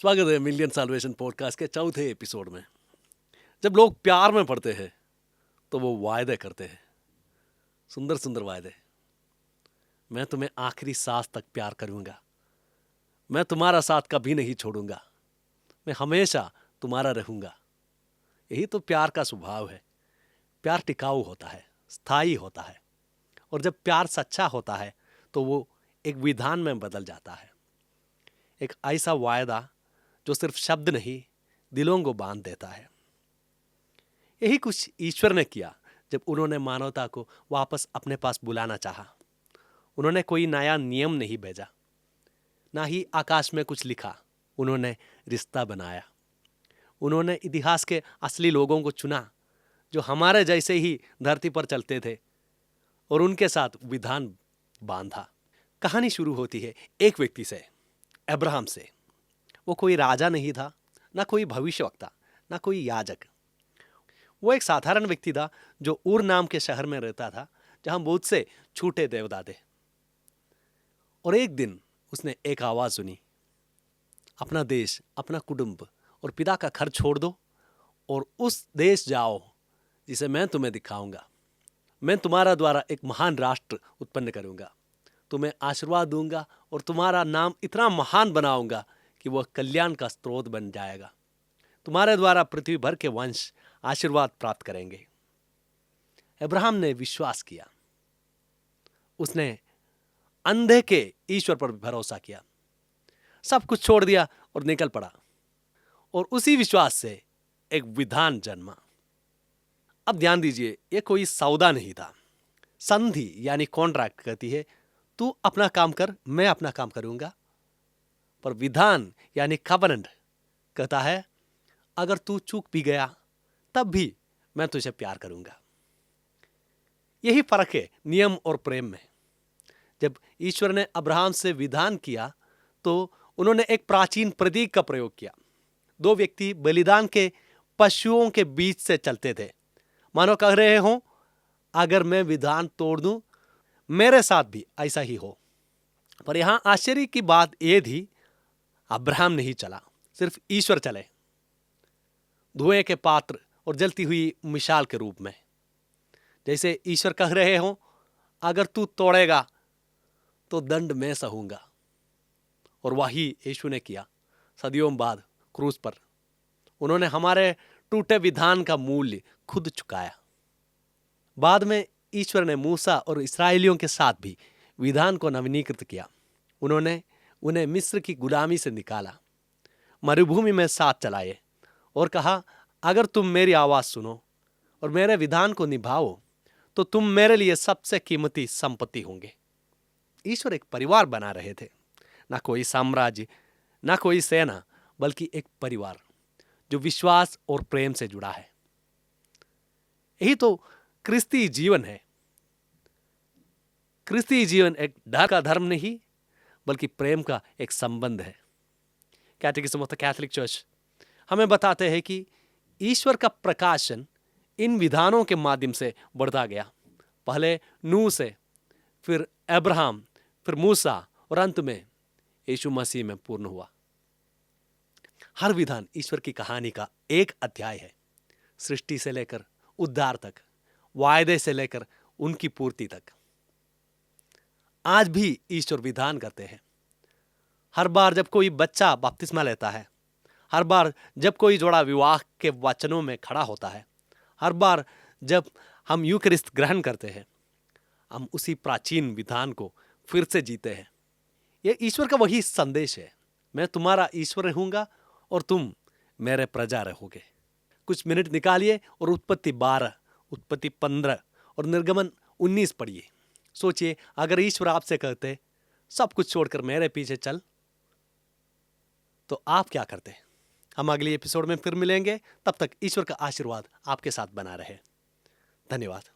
स्वागत है million solvation podcast के चौथे एपिसोड में। जब लोग प्यार में पड़ते हैं तो वो वायदे करते हैं, सुंदर सुंदर वायदे। मैं तुम्हें आखिरी सांस तक प्यार करूंगा, मैं तुम्हारा साथ कभी नहीं छोड़ूंगा, मैं हमेशा तुम्हारा रहूंगा। यही तो प्यार का स्वभाव है। प्यार टिकाऊ होता है, स्थायी होता है, और जब प्यार सच्चा होता है तो वो एक विधान में बदल जाता है। एक ऐसा वायदा जो सिर्फ शब्द नहीं, दिलों को बांध देता है। यही कुछ ईश्वर ने किया जब उन्होंने मानवता को वापस अपने पास बुलाना चाहा। उन्होंने कोई नया नियम नहीं भेजा, ना ही आकाश में कुछ लिखा। उन्होंने रिश्ता बनाया। उन्होंने इतिहास के असली लोगों को चुना जो हमारे जैसे ही धरती पर चलते थे, और उनके साथ विधान बांधा। कहानी शुरू होती है एक व्यक्ति से, अब्राहम से। वो कोई राजा नहीं था, ना कोई भविष्यवक्ता, ना कोई याजक। वो एक साधारण व्यक्ति था जो उर नाम के शहर में रहता था, जहां बहुत से छूटे देवता थे। और एक दिन उसने एक आवाज सुनी, अपना देश, अपना कुटुंब और पिता का घर छोड़ दो और उस देश जाओ जिसे मैं तुम्हें दिखाऊंगा। मैं तुम्हारा द्वारा एक महान राष्ट्र उत्पन्न करूंगा, तुम्हें आशीर्वाद दूंगा और तुम्हारा नाम इतना महान बनाऊंगा कि वह कल्याण का स्रोत बन जाएगा। तुम्हारे द्वारा पृथ्वी भर के वंश आशीर्वाद प्राप्त करेंगे। अब्राहम ने विश्वास किया। उसने अंधे के ईश्वर पर भरोसा किया, सब कुछ छोड़ दिया और निकल पड़ा। और उसी विश्वास से एक विधान जन्मा। अब ध्यान दीजिए, यह कोई सौदा नहीं था। संधि यानी कॉन्ट्रैक्ट कहती है, तू अपना काम कर, मैं अपना काम करूंगा। पर विधान यानी कवनेंट कहता है, अगर तू चूक भी गया तब भी मैं तुझे प्यार करूंगा। यही फर्क है नियम और प्रेम में। जब ईश्वर ने अब्राहम से विधान किया तो उन्होंने एक प्राचीन प्रतीक का प्रयोग किया। दो व्यक्ति बलिदान के पशुओं के बीच से चलते थे, मानो कह रहे हो, अगर मैं विधान तोड़ दूं मेरे साथ भी ऐसा ही हो। पर यहां आश्चर्य की बात यह थी, अब्राहम नहीं चला, सिर्फ ईश्वर चले, धुएं के पात्र और जलती हुई मिसाल के रूप में। जैसे ईश्वर कह रहे हो, अगर तू तोड़ेगा तो दंड मैं सहूंगा। और वही यीशु ने किया सदियों बाद क्रूस पर। उन्होंने हमारे टूटे विधान का मूल्य खुद चुकाया। बाद में ईश्वर ने मूसा और इस्राएलियों के साथ भी विधान को नवीनीकृत किया। उन्होंने उन्हें मिस्र की गुलामी से निकाला, मरुभूमि में साथ चलाए और कहा, अगर तुम मेरी आवाज सुनो और मेरे विधान को निभाओ तो तुम मेरे लिए सबसे कीमती संपत्ति होंगे। ईश्वर एक परिवार बना रहे थे, ना कोई साम्राज्य, ना कोई सेना, बल्कि एक परिवार जो विश्वास और प्रेम से जुड़ा है। यही तो क्रिस्ती जीवन है। क्रिस्ती जीवन एक डर का धर्म नहीं, बल्कि प्रेम का एक संबंध है। कैटेकिज्म ऑफ द कैथोलिक चर्च हमें बताते हैं कि ईश्वर का प्रकाशन इन विधानों के माध्यम से बढ़ता गया। पहले नूह से, फिर अब्राहम, फिर मूसा और अंत में यीशु मसीह में पूर्ण हुआ। हर विधान ईश्वर की कहानी का एक अध्याय है, सृष्टि से लेकर उद्धार तक, वायदे से लेकर उनकी पूर्ति तक। आज भी ईश्वर विधान करते हैं। हर बार जब कोई बच्चा बपतिस्मा लेता है, हर बार जब कोई जोड़ा विवाह के वचनों में खड़ा होता है, हर बार जब हम यूकरिस्त ग्रहण करते हैं, हम उसी प्राचीन विधान को फिर से जीते हैं। यह ईश्वर का वही संदेश है, मैं तुम्हारा ईश्वर रहूंगा और तुम मेरे प्रजा रहोगे। कुछ मिनट निकालिए और उत्पत्ति 12, उत्पत्ति 15 और निर्गमन 19 पढ़िए। सोचिए, अगर ईश्वर आपसे कहते सब कुछ छोड़कर मेरे पीछे चल, तो आप क्या करते? हम अगली एपिसोड में फिर मिलेंगे। तब तक ईश्वर का आशीर्वाद आपके साथ बना रहे। धन्यवाद।